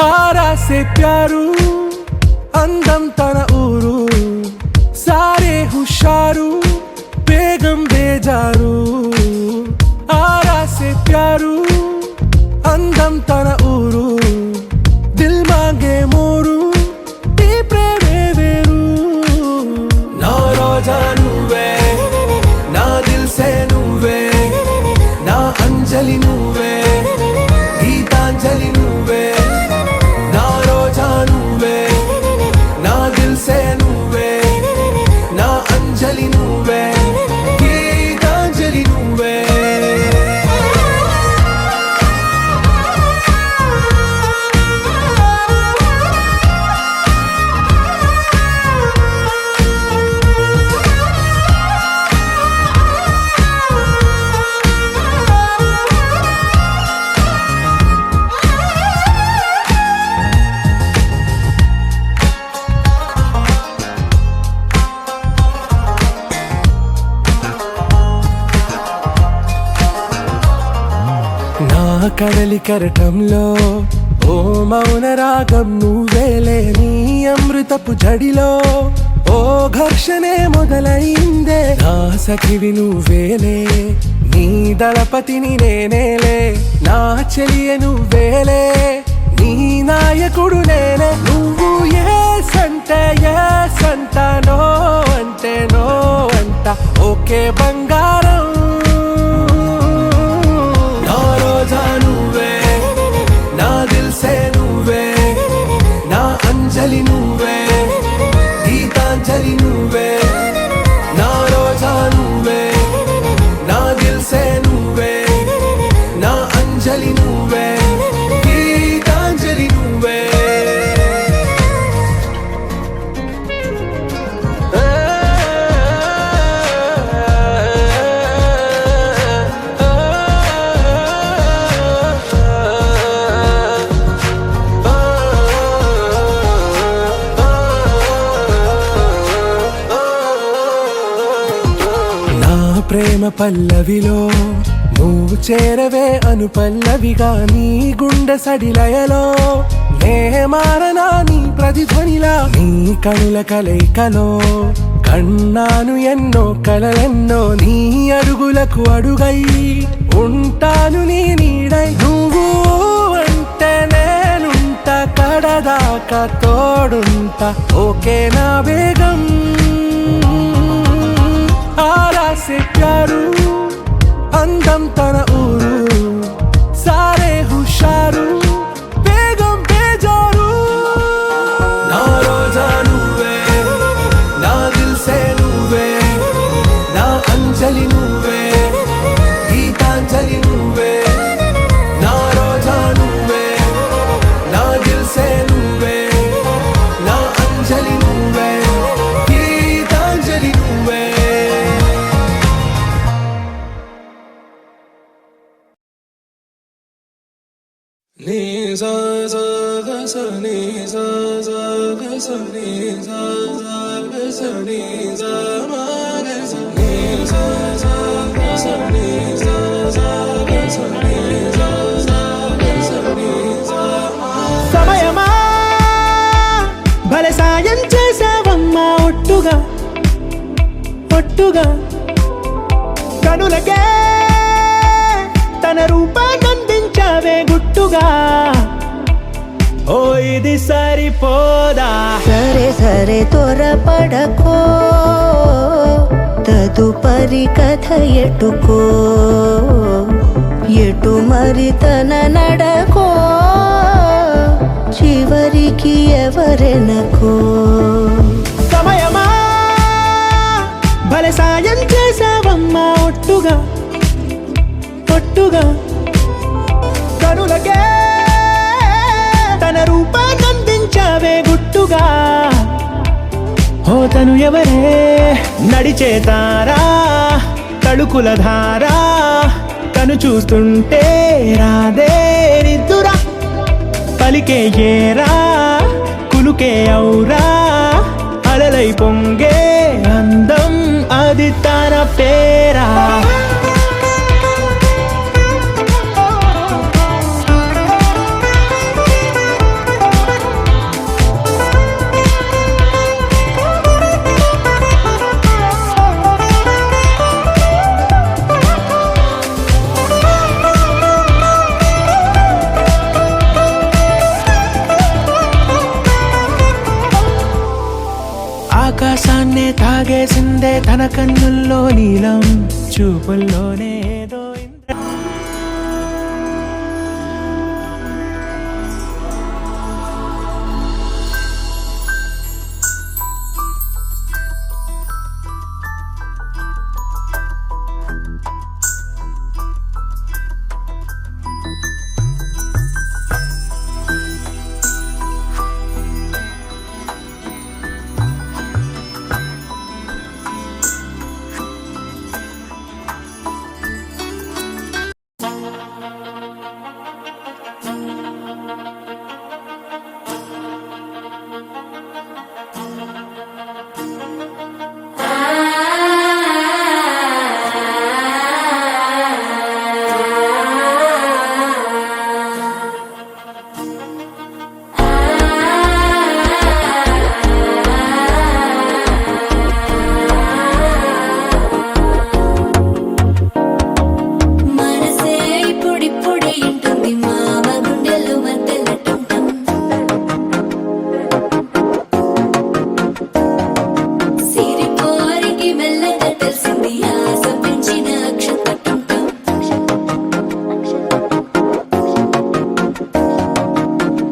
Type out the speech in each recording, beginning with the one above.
आरा से प्यारू అందం తన ఊరు సారే హుషారు బేగం బేజారు ఆరా సే ప్యారు అందం తన ఊరు దిల్ మాంగే మోరు ఈ ప్రేమే వేరు నా రోజా నువ్వే నా దిల్ సే నువ్వే నా అంజలి నువ్వే గీతాంజలి నువ్వే నా రోజా నువ్వే నా దిల్ సే నువ్వే నా అంజలి నువ్వే గీతాంజలి నువ్వే కడలి కరటంలో ఓ మౌన రాగం నువ్వేలే నీ అమృతపు జడిలో ఓ ఘర్షణే మొదలైందే నా సఖివి నువ్వేలే నీ దళపతిని నేనేలే నా చెలియ నువ్వేలే నీ నాయకుడు నేనే నువ్వు ఏ సంట నో అంటే నో అంట ఓకే బంగారం అంజలి నువ్వే గీతాంజలి నువ్వే నా రోజా నువ్వే నా దిల్ సే నువ్వే నా అంజలి నువ్వే గీతాంజలి నువ్వే ప్రేమ పల్లవిలో నువ్వు చేరవే అను పల్లవిగా నీ గుండె సడిలయలో నే మారనా నీ ప్రతిధ్వనిలా నీ కనుల కలయికలో కన్నాను ఎన్నో కలలెన్నో నీ అడుగులకు అడుగై ఉంటాను నీ నీడై నువ్వు అంటే నేనుంట కడదాకా తోడుంట ఓకే నా బేగం आरा से प्यारू అందం తన ఊరు సారే హుషారు బేగం బేజారు నా రోజా నువ్వే నా దిల్ సే నువ్వే నా అంజలి నువ్వే గీతాంజలి నువ్వే నా రోజా నువ్వే నా దిల్ సే నువ్వే నా అంజలి నువ్వే గీతాంజలి నువ్వే ni za za ga sa ni za za ga sa ni za za ga sa ni za ma ga sa ni za za ga sa ni za za ga sa ni za za ga sa ni za సమయమా భలే సాయం చేసావమ్మా ఒట్టుగా ఒట్టుగా కనులకే తన రూపాన్నందించావే గుట్టుగా ఓ ఇది సరిపోదా సరే సరే త్వరపడకో తదుపరి కథ ఎటుకో ఎటు మరి తన నడకో చివరికి ఎవరెనకో సమయమా భలే సాయం చేసావమ్మా ఒట్టుగా ఒట్టుగా కనులకే తన రూపాన్నందించావే గుట్టుగా ఓ తను ఎవరే నడిచే తారా తడుకుల ధారా తను చూస్తుంటే రాదే నిద్దురా పలికే ఏరా కులుకే ఔరా అలలై పొంగే అందం అది తన పేరా దాగేసిందే తన కన్నుల్లో నీలం చూపుల్లోనే ఏదో మనసే ఇప్పుడిప్పుడే ఇంటుంది మామ గుండెలు మధ్యలో టంటం సిరిపోరికి మెల్లగా తెలిసింది ఆశ పెంచిన అక్షత టంటం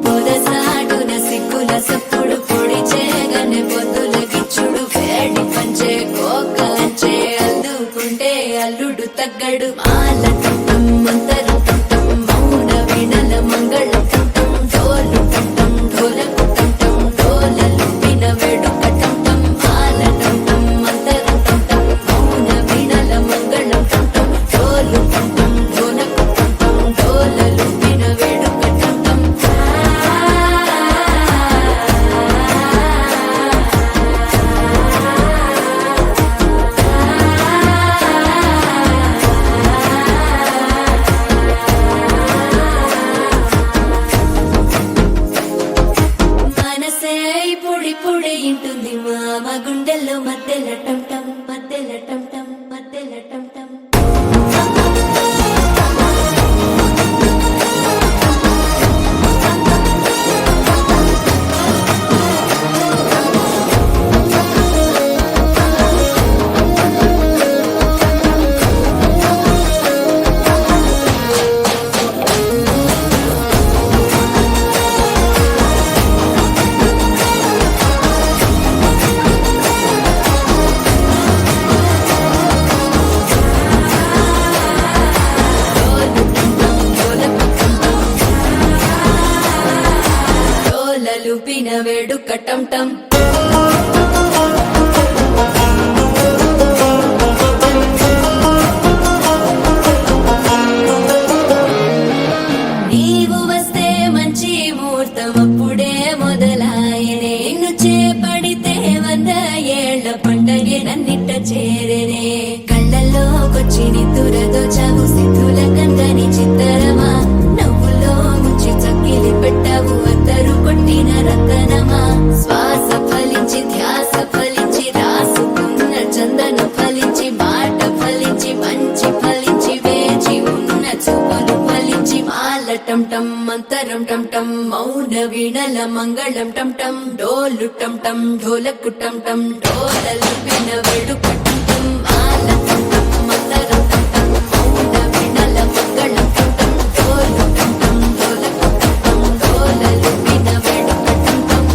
పొదసాటున సిగ్గుల సప్పుడు పొడి చేయగానే పొద్దుల గిచ్చుడు వేడి పంచే కోకలంచే అల్లుకుంటే అల్లుడు తగ్గడు మాల టంటం మంతరం టంటం మౌన వీణల మంగళం టంటం డోలు టంటం ఢోలకు టంటం డోలలు విన వేడుక టంటం మాల టంటం మంతరం టంటం మౌన వీణల మంగళం టంటం డోలు టంటం ఢోలకు టంటం డోలలు విన వేడుక టంటం మనసే ఇప్పుడిప్పుడే ఇంటుంది మామ గుండెల్లో మధ్యలో టంటం మధ్యలో టంటం మధ్యలో టంటం డోలలు పిన వేడుక టంటం నీవు వస్తే మంచి ముహూర్తం అప్పుడే మొదలాయనే నిన్ను చేపడితే 100 ఏళ్ల పండగే నన్నిట్ట చేరేనే కళ్ళల్లోకొచ్చి నిద్దురదోచావు సిద్ధుల కందని చిత్తరమా నవ్వులో ముంచి చక్కిలి పెట్టావు అద్దరు కొట్టిన రతనమా శ్వాస ఫలించి ధ్యాస ఫలించి రాసుకున్న చందన ఫలించి మాట ఫలించి మంచి ఫలించి వేచి ఉన్న చూపులు ఫలించి మాల టంటం మంతరం టంటం మౌన వీణల మంగళం టంటం డోలు టంటం ఢోలకు టంటం డోలలు విన వేడుక టంటం మాల టంటం మంతరం టంటం మౌన వీణల మంగళం టంటం డోలు టంటం ఢోలకు టంటం డోలలు విన వేడుక టంటం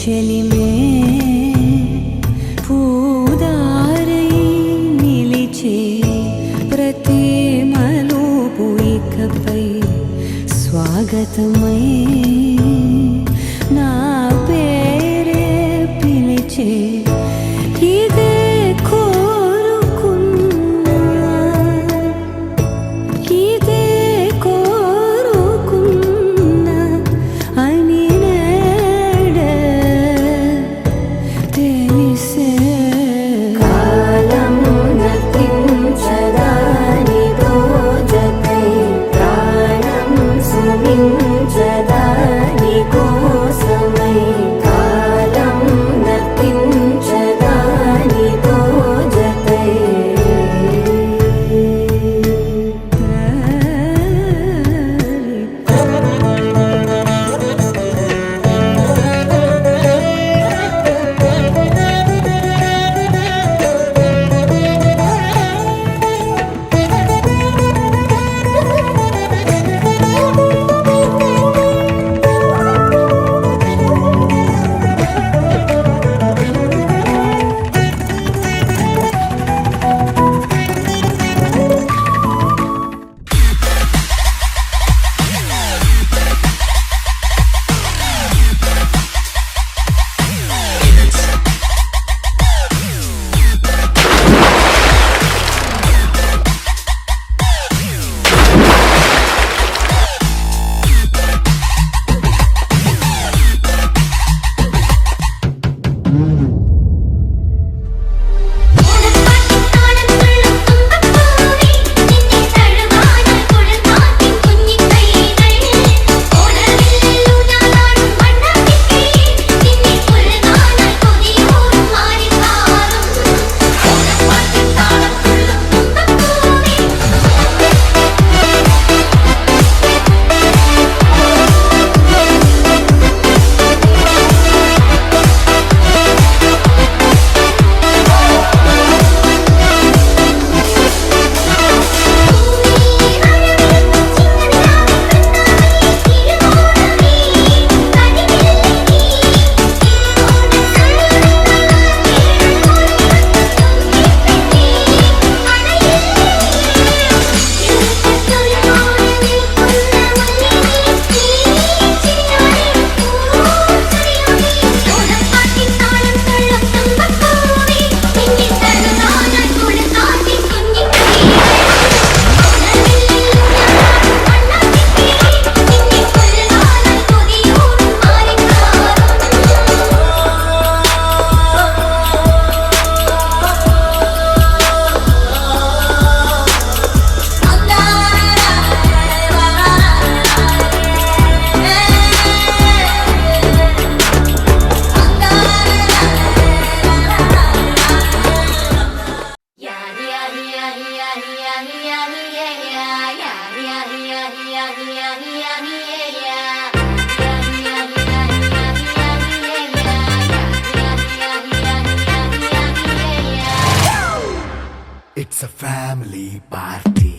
చెలిమే పూదారై నిలిచే ప్రతి మలుపు ఇకపై స్వాగతమై నా పేరే పిలిచే ఇదే కోరుకున్నా ఇదే కోరుకున్నా అని నేడే తెలిసే కాలం నతించదానిదో జతై ప్రాణం సుమించదాని కోసమై కాలం నతించదానిదో జతై It's a family party.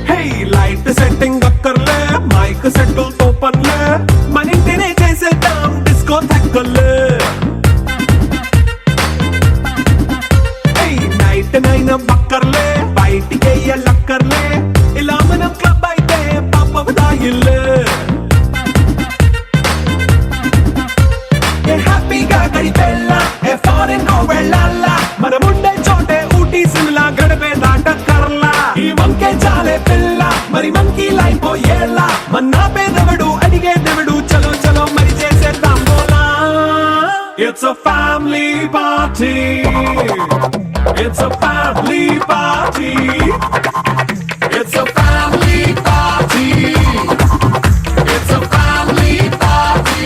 Hey, light setting అక్కర్లే మైక్ సెట్టు తో పనులే మన ఇంటినే చేసేద్దాం డిస్కో థక్కర్లే నైట్ నైన్ బక్కర్లే బయటికి లక్కర్లే ఇలా మనం క్లబ్ అయితే పాపదాయిల్లే హ్యాపీగా గడిపెల్లా ఫారెన్ వెళ్ళాలా మనం ఉండే చోటే ఊటీ సిమ్లా గడిపే దాటక్కర్లా ఈ వంకే చాలే పిల్ల మరి మంకీ లైఫ్ ఏళ్ళ మన్నా పేదవడు అడిగేదెవడు చలో చలో మరి చేసేద్దాం బోలా it's a family party. It's a family party. It's a family party. It's a family party.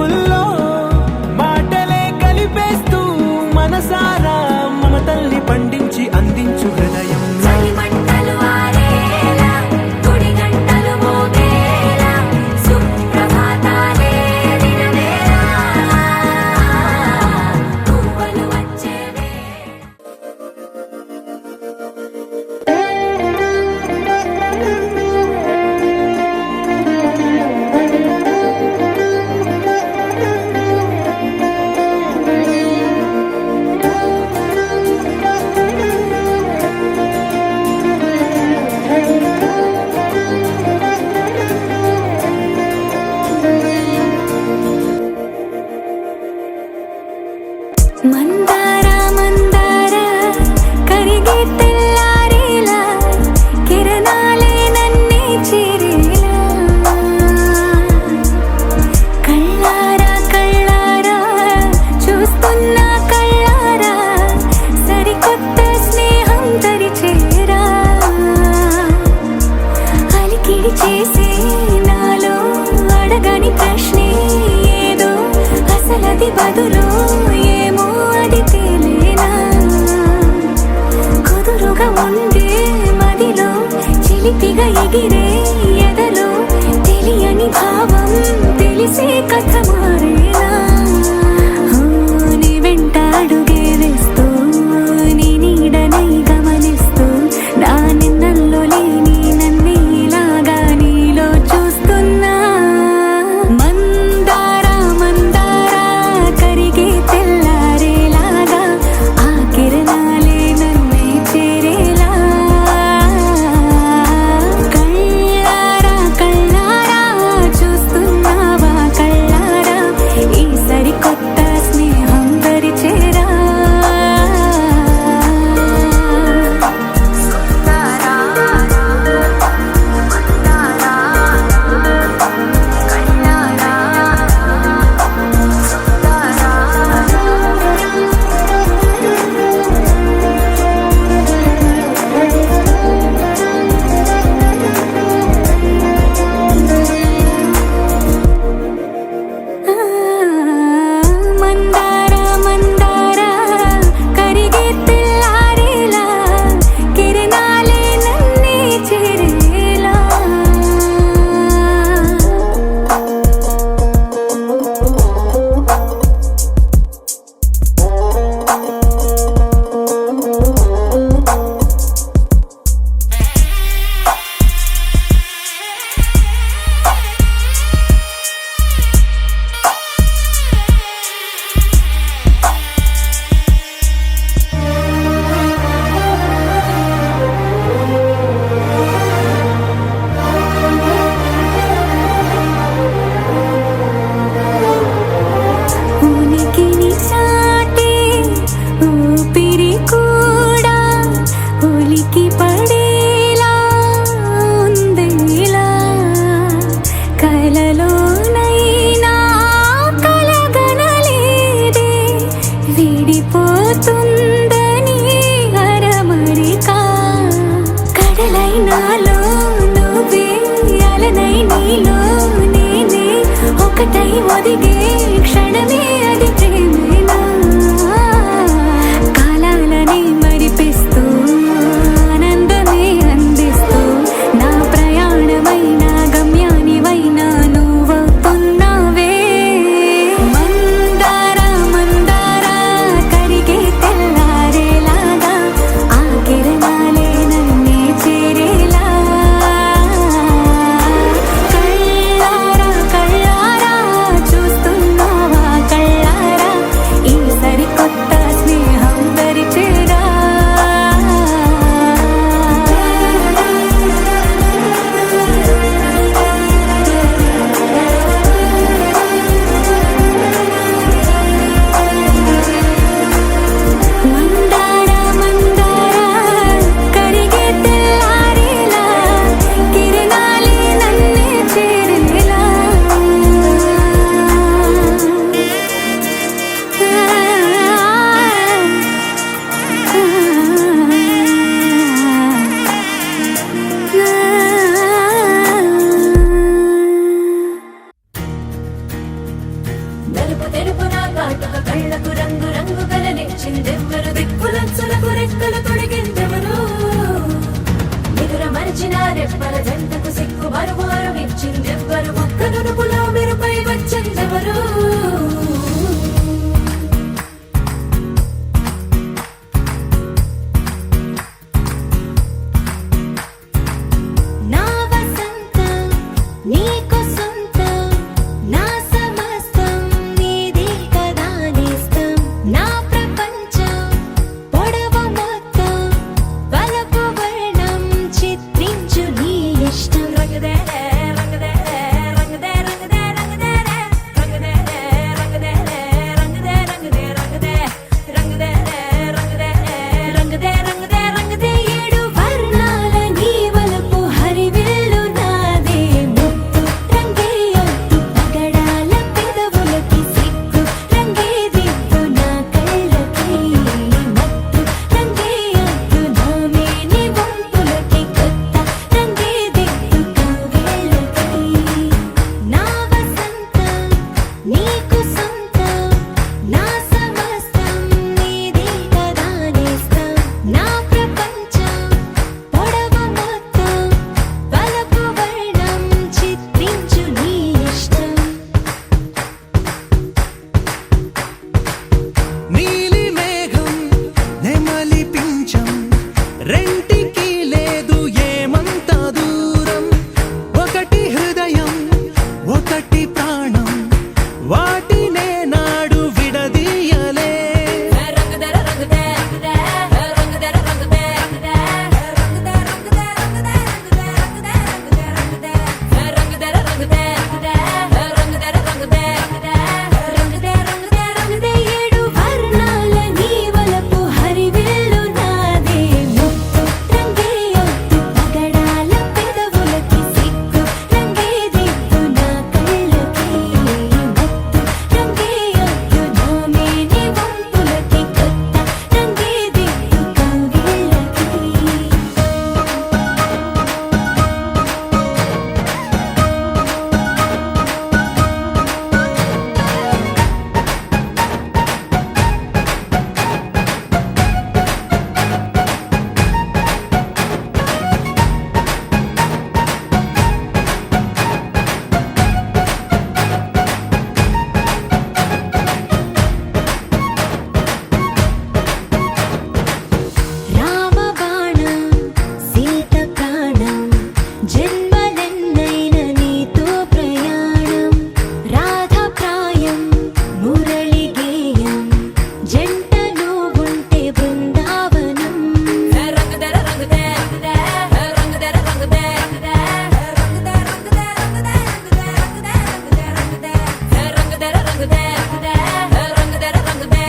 పెదవుల్లో మాటలే కలిపేస్తూ మనసారా మమతల్ని పండించి అందించు హృదయం చలిమంటలు ఆరేలా గుడి గంటలు మోగేలా సుప్రభాతాలే వినవేలా పువ్వులు వచ్చేవే తెలుపు తెలుపున కాటుక కళ్ళకు రంగు రంగు కలనిచ్చిందెవ్వరు దిక్కులంచులకు రెక్కలు తొడిగిందెవరు నిదుర మరిచిన రెప్పల జంటకు సిక్కు మరుమారం ఇచ్చిందెవ్వరు ఒక్క నునుపులో మెరుపై వచ్చిందెవరు నా వసంతం నీకు సొంతం నా సమస్తం నీది కదా నేస్తం నా ప్రపంచం పొడవు మొత్తం వలపు వర్ణం చిత్రించు నీ ఇష్టం రంగదే రంగదే రంగదే రంగదే రంగదే రంగదే రంగదే రంగదే రంగదే రంగదే రంగదే రంగదే రంగదే రంగదే ఏడు వర్ణాల నీ వలపు హరివిల్లు నాదే ముత్తు రంగే ఒత్తు పగడాల పెదవులకి సిగ్గు రంగే దిద్దు నా కళ్ళకి మత్తు రంగే ఒత్తు నా మేని వంపులకి కొత్త రంగే దిద్దు కౌగిళ్ళకి నా వసంతం నీకు సొంతం నా సమస్తం నీది కదా నేస్తం నా ప్రపంచం పొడవు మొత్తం వలపు వర్ణం చిత్రించు నీ ఇష్టం నీలి మేఘం నెమలి పించం రెంటికి లేదు ఏమంత దూరం ఒకటి హృదయం ఒకటి ప్రాణం వాటినే నాడు విడదీయలే రంగదే రంగదే రంగదే రంగదే రంగదే రంగదే రంగదే రంగదే రంగదే రంగదే రంగదే ఏడు వర్ణాల నీ వలపు హరివిల్లు నాదే ముత్తు రంగే ఒత్తు పగడాల పెదవులకి సిగ్గు రంగే దిద్దు నా కళ్ళకి మత్తు రంగే ఒత్తు నా మేని వంపులకి కొత్త రంగే దిద్దు కౌగిళ్ళకి రామబాణం సీత ప్రాణం జన్మలెన్నైన నీతో ప్రయాణం రాధప్రాయం మురళి గేయం జంట నువ్వుంటే బృందావనం రంగదే రంగదే రంగదే రంగదే రంగదే రంగదే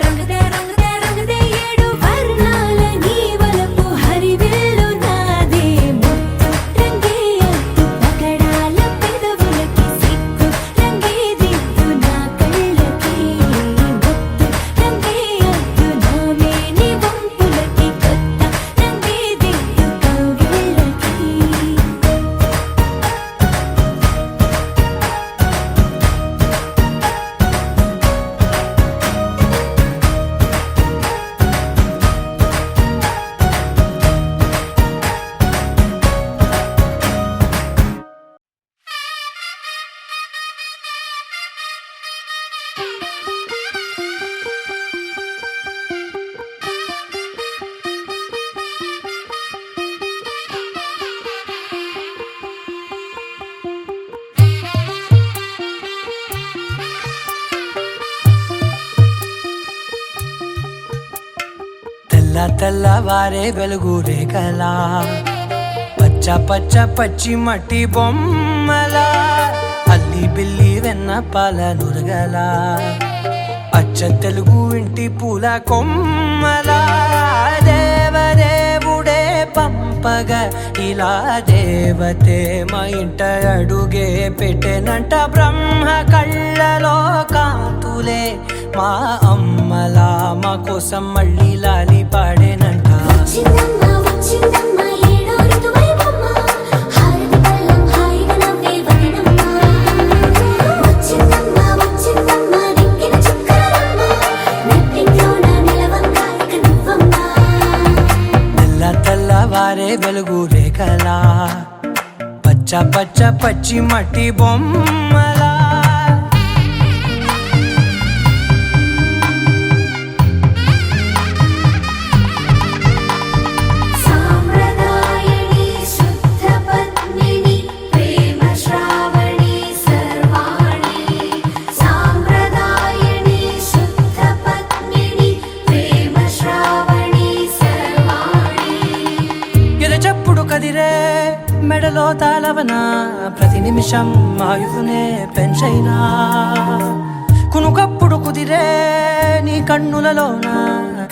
రంగదే రంగదే రంగదే ఏడు వర్ణాల నీ వలపు హరివిల్లు నాదే ముత్తు రంగే ఒత్తు పగడాల పెదవులకి సిగ్గు రంగే దిద్దు నా కళ్ళకి మత్తు రంగే ఒత్తు నా మేని వంపులకి కొత్త రంగే దిద్దు తెల్ల తెల్లవారే వెలుగు రేఖలా పచ్చ పచ్చ పచ్చి మట్టి బొమ్మలా అల్లి బిల్లి వెన్న పాల నురగలా అచ్చ తెలుగు ఇంటి పూల కొమ్మలా దేవదేవుడే పంపగా ఇలా దేవతే మా ఇంట అడుగే పెట్టెనంట బ్రహ్మ కళ్ళలో కాంతులే మా అమ్మలా మా కోసం మళ్ళీ లాలి పాడేనంట వచ్చిందమ్మ వచ్చిందమ్మ ఏడో ఋతువైవమ్మ హారతి పళ్ళం హాయిగా నవ్వే వదనమ్మ వచ్చిందమ్మ వచ్చిందమ్మ పచ్చ పచ్చ పచ్చి మట్టి బొమ్మలా సాంప్రదాయని శుద్ధ పద్మిని ప్రేమ శ్రావణి సర్వాణి సాంప్రదాయని శుద్ధ పద్మిని ప్రేమ శ్రావణి సర్వాణి ఎరచప్పుడు కదిరే మెడలో తాళవన ప్రతి నిమిషం ఆయుధునే పెంచైనా కునుకప్పుడు కుదిరే నీ కన్నులలోన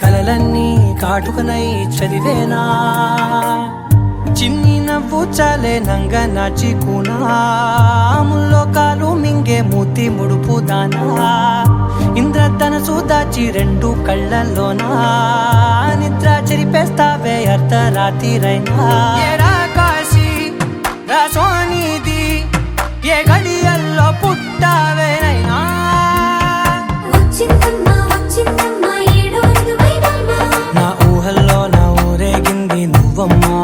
కలలన్నీ కాటుకనై చదివేనా చిన్ని నవ్వు చాలే నంగ నాచి కూనాముల్లో కాలు మింగే మూతి ముడుపు దానా ఇంద్రధనసు దాచి రెండు కళ్ళల్లోనా నిద్ర చెరిపేస్తావే అర్ధరాత్రిరైనా ఏరా కాశీ రా సోనిది ఏ గడియల్లో పుట్టావేనైనా వచ్చిందమ్మా వచ్చిందమ్మా ఏడో ఋతువైవమ్మ నా ఊహల్లో నా ఊరేగింది నువ్వమ్మా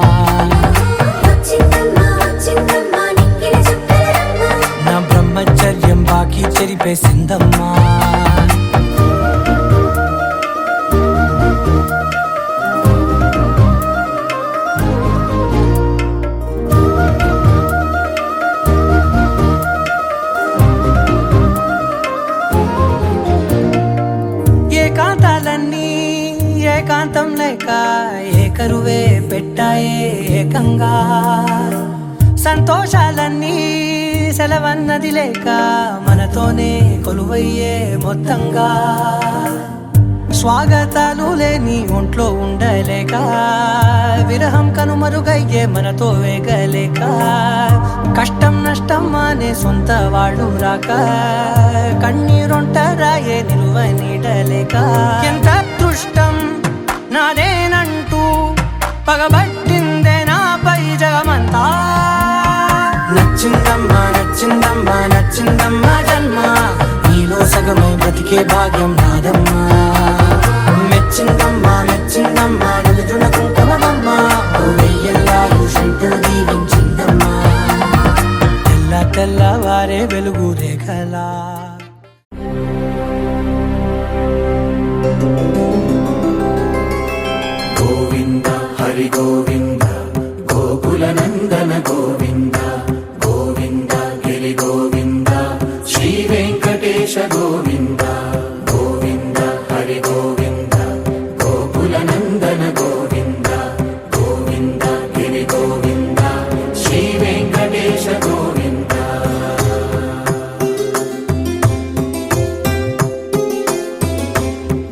వచ్చిందమ్మా వచ్చిందమ్మా నిక్కిన చుక్కలమ్మ నా బ్రహ్మచర్యం బాకీ చెరిపేసిందమ్మా ఏకాంతాలన్నీ ఏకాంతం లేక ఏకరువే పెట్టాయే ఏకంగా సంతోషాలన్నీ సెలవన్నది లేక మనతోనే కొలువయ్యే మొత్తంగా స్వాగతాలు లేని ఒంట్లో ఉండలేక విరహం కనుమరుగయ్యే మనతో వేగలేక కష్టం నష్టం అనే సొంత వాళ్ళు రాక కన్నీరొంటరాయే నిలువ నీడలేక ఎంత అదృష్టం నాదేనంటూ పగబట్టిందే నాపై జగమంతా నచ్చిందమ్మా నచ్చిందమ్మా నచ్చిందమ్మా జన్మ నీలో సగమై బ్రతికే భాగ్యం నాదమ్మా మెచ్చిందమ్మా మెచ్చిందమ్మా నిలుచున కుంకుమమ్మా వెయ్యల్లాలు శంకులు దీవించిందమ్మా తెల్ల తెల్లవారే వెలుగు రేఖలా గోవింద హరి గోవింద గోకుల నందన గోవింద గోవింద గిరి గోవింద శ్రీ వెంకటేశ గోవింద గోవింద హరి గోవింద గోకుల నందన గోవింద గోవింద గిరి గోవింద శ్రీ వెంకటేశ గోవింద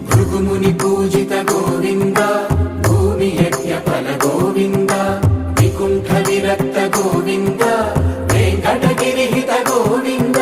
భృగుముని పూజిత గోవింద భూమి యజ్ఞ ఫల గోవింద వికుంఠ విరక్త గోవింద వెంకటగిరిహిత గోవింద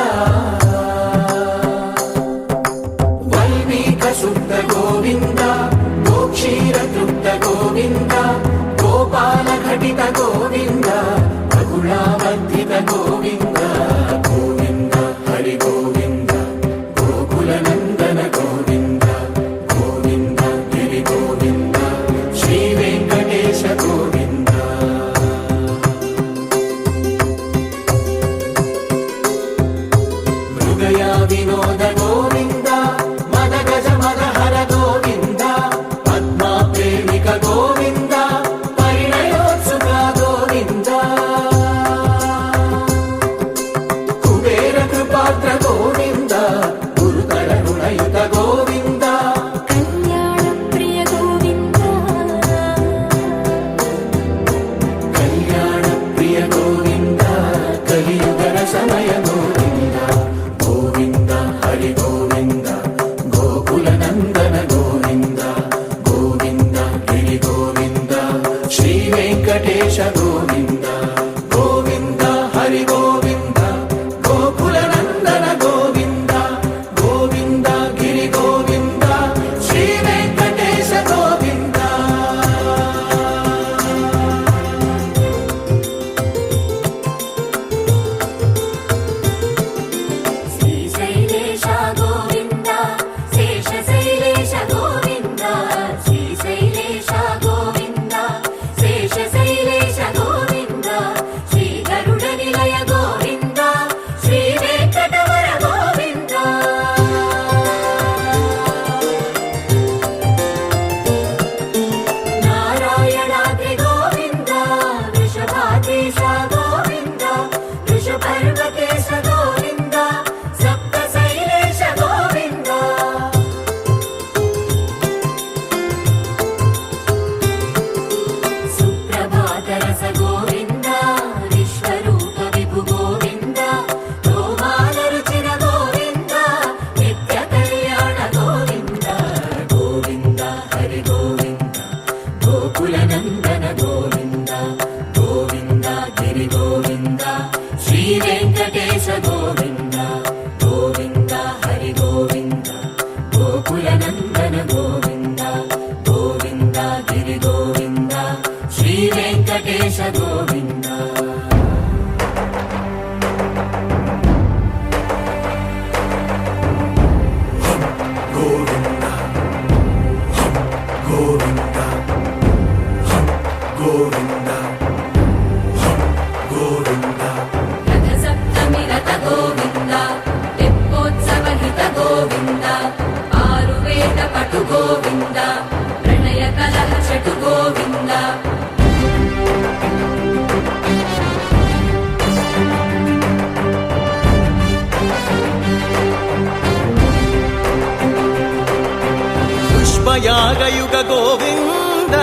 యాగయుగ గోవింద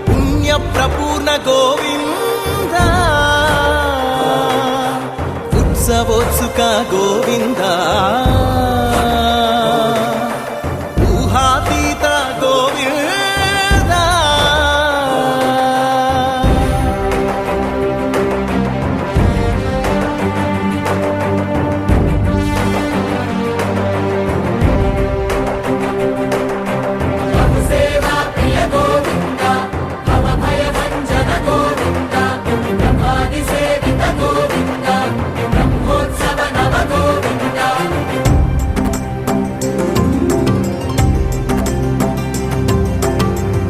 పుణ్య ప్రపూర్ణ గోవింద ఉత్సవోత్సుక గోవింద ఊహాతీత గోవింద సేవా ప్రియ గోవింద భవ భయ భంజన గోవింద బ్రహ్మాది సేవిత గోవింద బ్రహ్మోత్సవ నవ గోవింద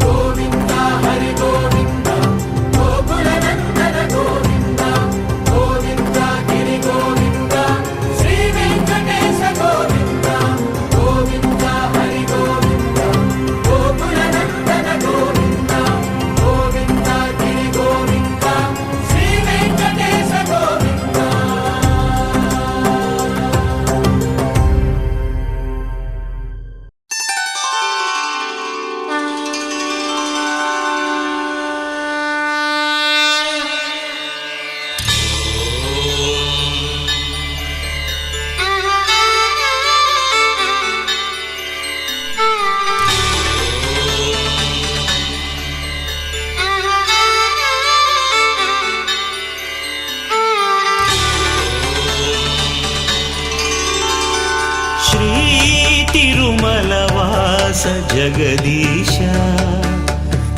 గోవింద హరి గోవింద గోకుల నందన గోవింద గోవింద గిరి గోవింద శ్రీ వెంకటేశ గోవింద గోవింద హరి గోవింద గోకుల నందన గోవింద గోవింద గిరి గోవింద శ్రీ వెంకటేశ గోవింద శ్రీ తిరుమలవాస జగదీశ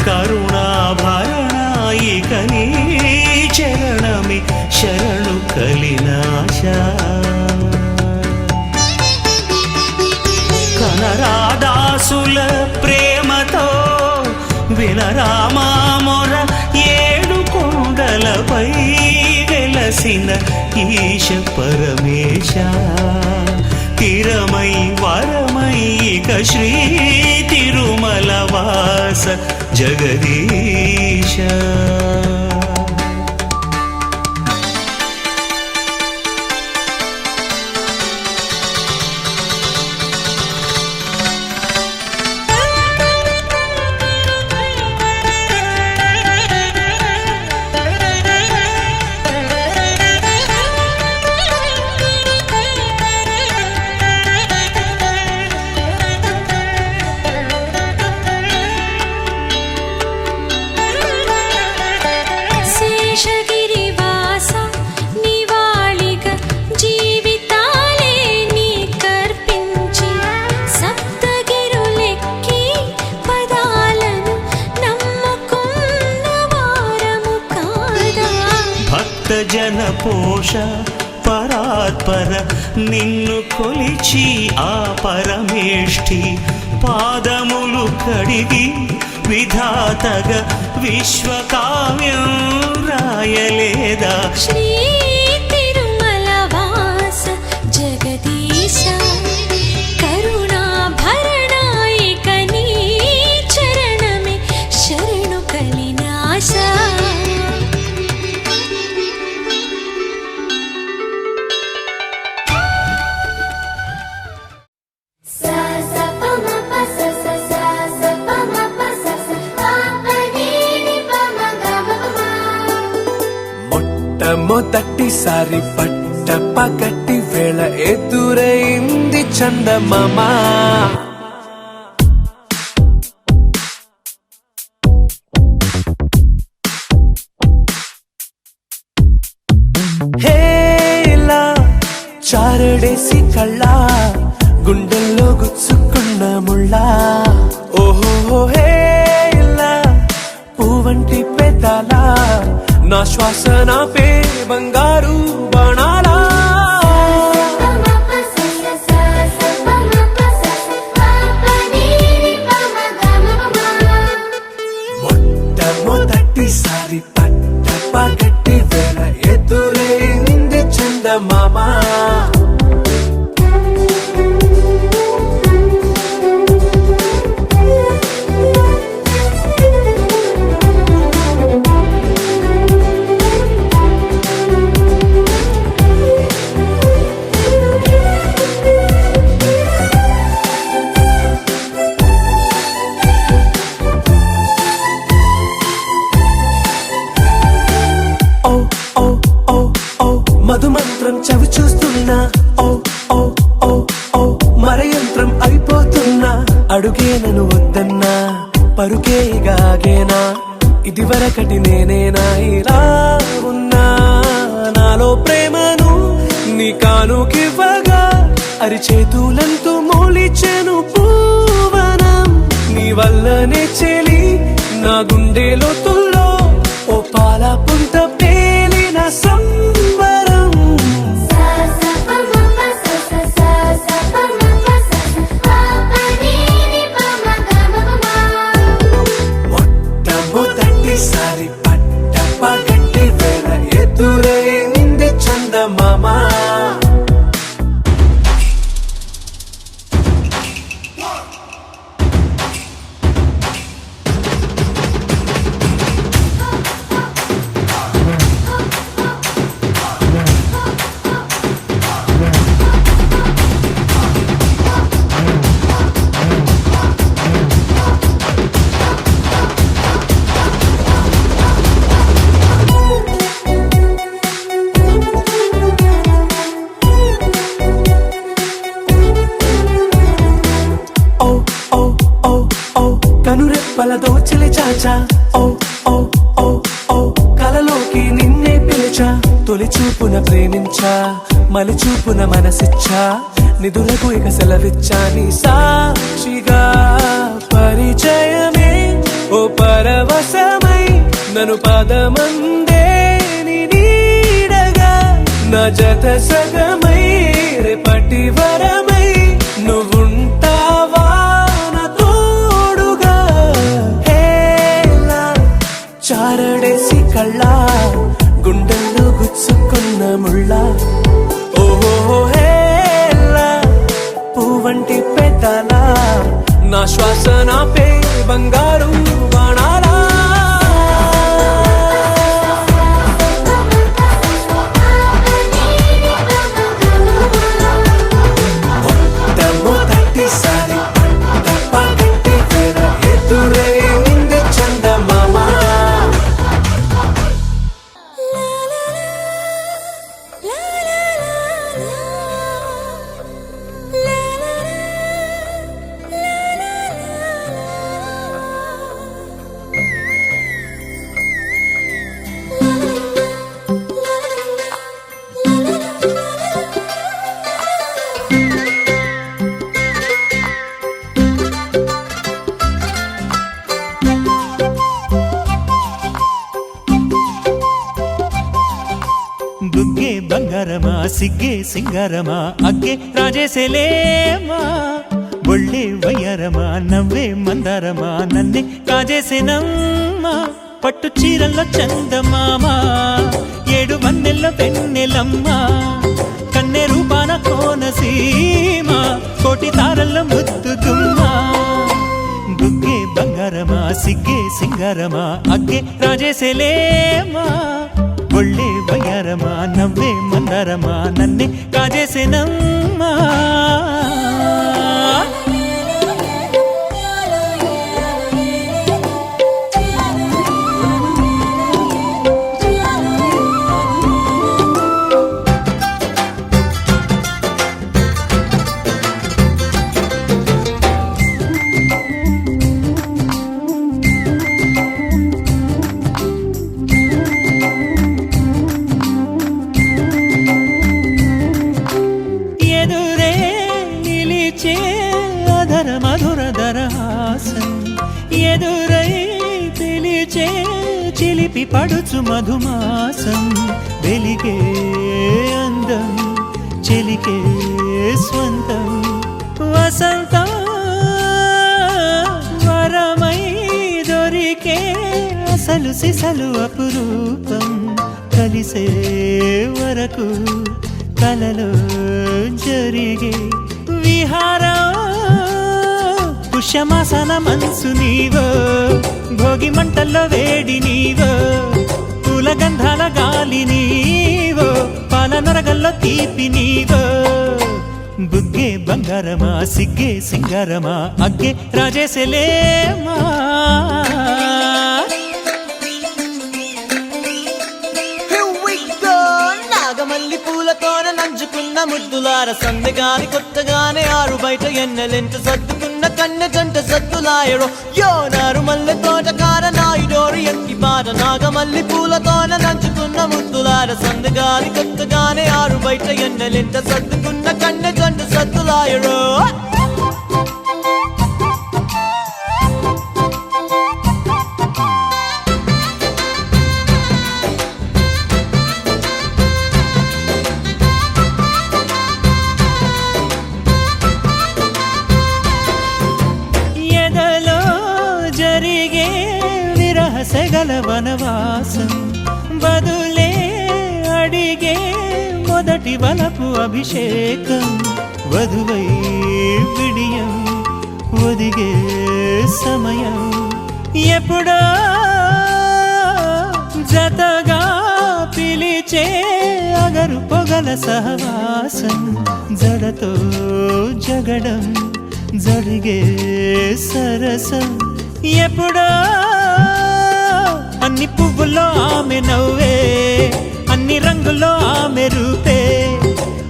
కరుణాభరణాయిక నీ చరణమి శరణు కలినాశ కనరాదాసుల ప్రేమతో వినరామామొర ఏడు కొండలపై వెలసిన ఈశ పరమేశ తిరమై వరమై ఇక శ్రీ తిరుమలవాస జగదీశ శేషగిరివాస నివాళిగా జీవితాలే నీ కర్పించి సప్తగిరులెక్కి పదాలను నమ్ముకున్న వారము కాదా భక్త జన పోష పరాత్పర నిన్ను కొలిచి ఆ పరమేష్ఠి పాదములు కడిగి విధాతగా విశ్వకావ్యం రాయలేదా శ్రీ తిరుమలవాస జగదీశ కరుణాభరణాయిక నీ చరణమే శరణు కలినాశ మొట్టమొదటిసారి పట్ట పగటి వేళ ఎదురైంది చందమామ హేలా చారడేసి కళ్ళ గుండెల్లో గుచ్చుకున్న ముళ్ళ ఓహో హేలా పువ్వంటి పెదాల నా శ్వాస నా పే బంగారు బాణాలా మొట్టమొదటిసారి పట్ట పగటి వేళ ఎదురైంది చందమామ ఇది వరకటి నేనేనా ఇలా ఉన్నా నాలో ప్రేమను నీ కానుకివ్వగా అరిచేతులంతో మోలిచెను పూవనం నీ వల్లనే చెలి నా గుండె లోతుల్లో ఓ పాల పుంత పేలిన సంబరం మొట్టమొదటిసారి పట్ట పగటి వేళ ఎదురైంది చందమామ కనురెప్పలతో చెలి చాచా ఓ ఓ ఓ ఓ కలలోకి నిన్నే పిలిచా తొలి చూపున ప్రేమించా మలి చూపున మనసిచ్చా నిధులకు ఇక సెలవిచ్చా నీ సాక్షిగా పరిచయమే ఓ పరవశమై నన్ను పదమందే నీ నీడగా నా జత సగమై రేపటి వరమై నువ్వుంటావా చారడేసి కళ్ళ గుండెల్లో గుచ్చుకున్న ముళ్ళ ఓహో హేలా పువ్వంటి పెదాల నా శ్వాస నాపే బంగారు బాణాలా మొట్టమొదటిసారి పగటి వేళ ఎదురైంది చందమామ బుగ్గే బంగారమా సిగ్గే సింగారమా అగ్గే రాజేసేలేమా ఒళ్ళే వయ్యారమా నవ్వే మందారమా నన్నే కాజేసేనమ్మా పట్టు చీరల్లో చందమామ ఏడు వన్నెల్లో వెన్నెలమ్మా కన్నె రూపాన కోనసీమ కోటి తారల్లో ముద్దుగుమ్మా బుగ్గే బంగారమా సిగ్గే సింగారమా అగ్గే రాజేసేలేమా ఒళ్ళే వయ్యారమా నవ్వే మందారమా నన్నే కాజేసేనమ్మా ఎదురై పిలిచే చిలిపి పడుచు మధుమాసం వెలిగే అందం చెలికే స్వంతం వసంతం వరమై దొరికే అసలు సిసలు అపురూపం కలిసే వరకు కలలో జరిగే విహారం పుష్యమాసన మనసు నీవో భోగి మంటల్లో వేడి నీవో పూల గంధాల గాలి నీవో పాల నరగల్లో తీపి నీవో బుగ్గే బంగారమా సిగ్గే సింగారమా అగ్గే రాజేసేలేమా నాగమల్లి పూలతోన నంచుకున్న ముద్దులార సందెగాని కొత్తగానే ఆరు బయట ఎన్నెలెంట సర్దుకున్న కన్నె జంట సద్దులాయడో యో నారు మల్లె తోట ముద్దులార నాయుడోరి ఎంకి బార నాగమల్లి పూలతోన నంచుకున్న ముద్దులార సందగాలి కొత్తగానే ఆరు బయట ఎండలింట సర్దుకున్న కన్నె జండు సద్దులాయరో ఎదలో జరిగే విరహసగల వనవాసం బదులే అడిగే మొదటి వలపు అభిషేకం వధువై విడియం ఒదిగే సమయం ఎప్పుడో జతగా పిలిచే అగరు పొగల సహవాసం జడతో జగడం జరిగే సరసం ఎప్పుడో అన్ని పువ్వుల్లో ఆమె నవ్వే అన్ని రంగుల్లో ఆమె రూపే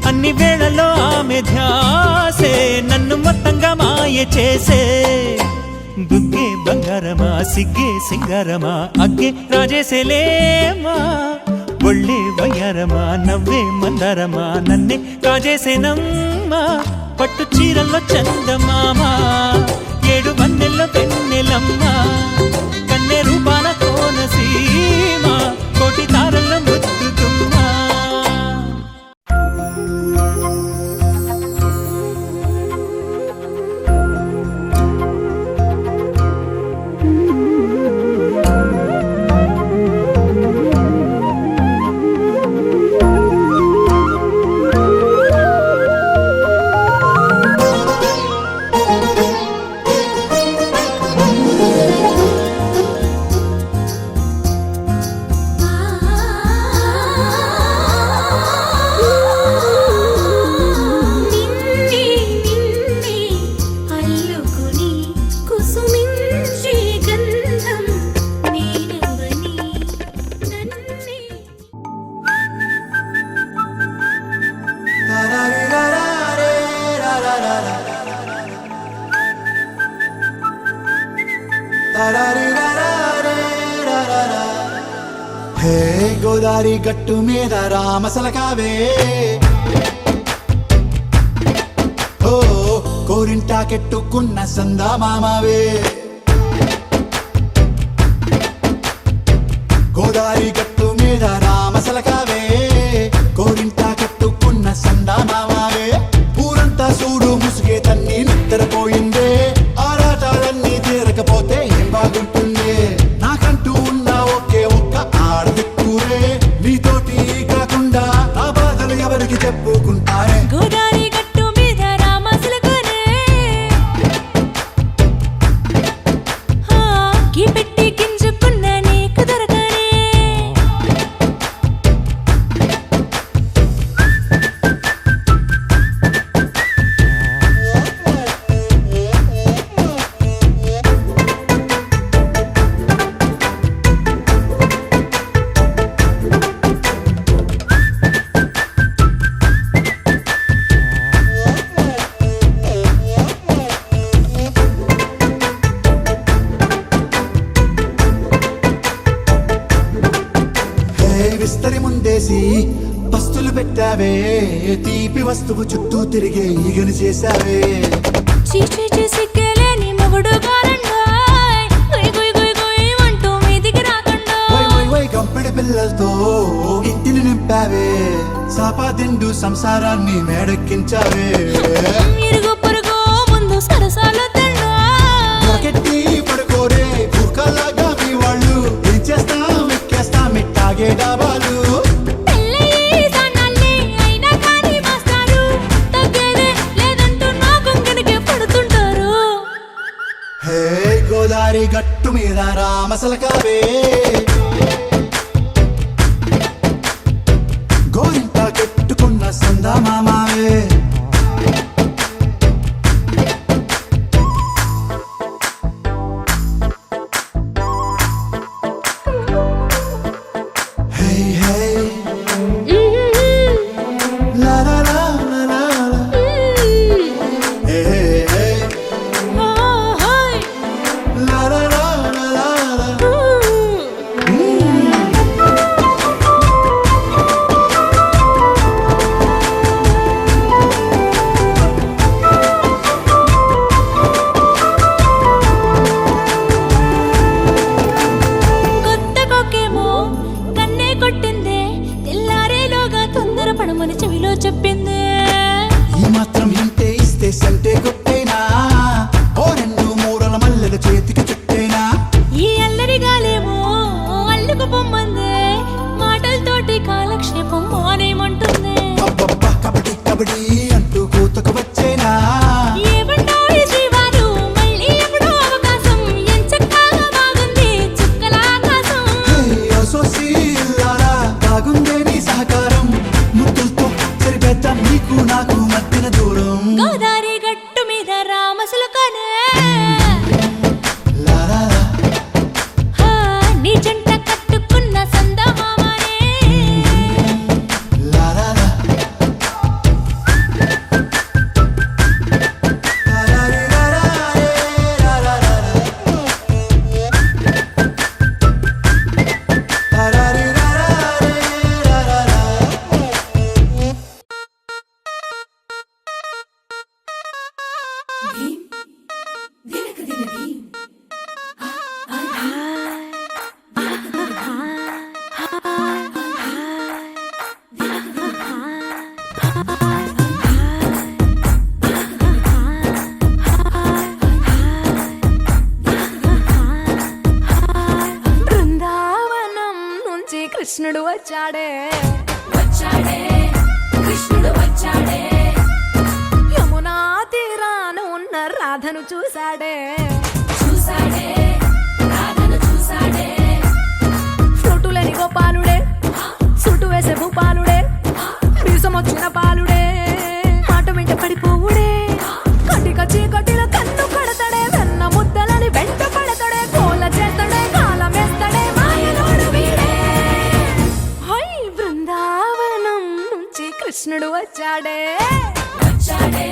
అన్ని వేళలో ఆమె ధ్యాసే నన్ను మొత్తంగా మాయ చేసే బుగ్గే బంగారమా సిగ్గే సింగారమా అగ్గే రాజేసేలేమా ఒళ్ళే వయ్యారమా నవ్వే మందారమా నన్నే కాజేసేనమ్మా పట్టు చీరల్లో చందమామా ఏడు వన్నెల్లో పెన్నెలమ్మా కన్నె రూపాన కోనసీమ కోటి తారల్లో ముద్దుతుమ్మా హే గోదారి గట్టు మీద రామసలకావే ఓ కోరింటాకెట్టుకున్న సందా మామావే గోదారి గట్టు మీద రామసలకావే కోరింటాకెట్టుకున్న సందా మామావే ఊరంతా చూడు ముసుగే తన్ని నిద్రపోయిందే ఆరాటాలన్నీ తీరకపోతే ఏం బాగుంటుందే నాకంటూ ఉన్న ఒకే ఒక్క ఆడదిక్కురే నీతోటి కాకుండా ఆ బాధలు ఎవరికి చెప్పుకుంటారే గోదారి గట్టు మీద రామసలకునే గీ పెట్టి గింజుకున్న నీకు దొరకనే విస్తరి ముందేసి పస్తులు పెట్టావే తీపి వస్తువు చుట్టూ తిరిగే ఈగను చేశావే చీచి సిగ్గలేని మొగుడు గారండాయ్ గుయ్ గుయ్ గుయ్ గుయ్ అంటూ మీదికి రాకుండా వై వై వై గంపెడి పిల్లలతో ఇంటిని నింపావే సాపాదిండు సంసారాన్ని మేడెక్కించావే ఇరుగు పొరుగు ముందు సరసాలు మొరకెట్టి పడుకోరే కుక్కలాగా మీ వాళ్ళు ఏం చేస్తాం ఎక్కేస్తాం ఇట్టాగే డాబాలు హే గోదారి గట్టు మీద రామసలకావే గోరింట కెట్టుకున్న సందా మామావే ధీం దినక దిన ధీం బృందావనం నుంచి కృష్ణుడు వచ్చాడే వచ్చాడే కృష్ణుడు వచ్చాడే యమునా తీరాన ఉన్న రాధను చూశాడే చూసాడే రాధను చూసాడే ఫ్లూటులేని గోపాలుడే సుటు వేసే భూపాలుడే మీసమొచ్చిన పాలుడే మాట వెంట పడిపోవుడే కటిక చీకటిలో కన్ను పడతాడే వెన్న ముద్దలని వెంట పడతాడే కోల చేతడే కాలమేస్తాడే మాయలోడు వీడే హై బృందావనం నుంచి కృష్ణుడు వచ్చాడే వచ్చాడే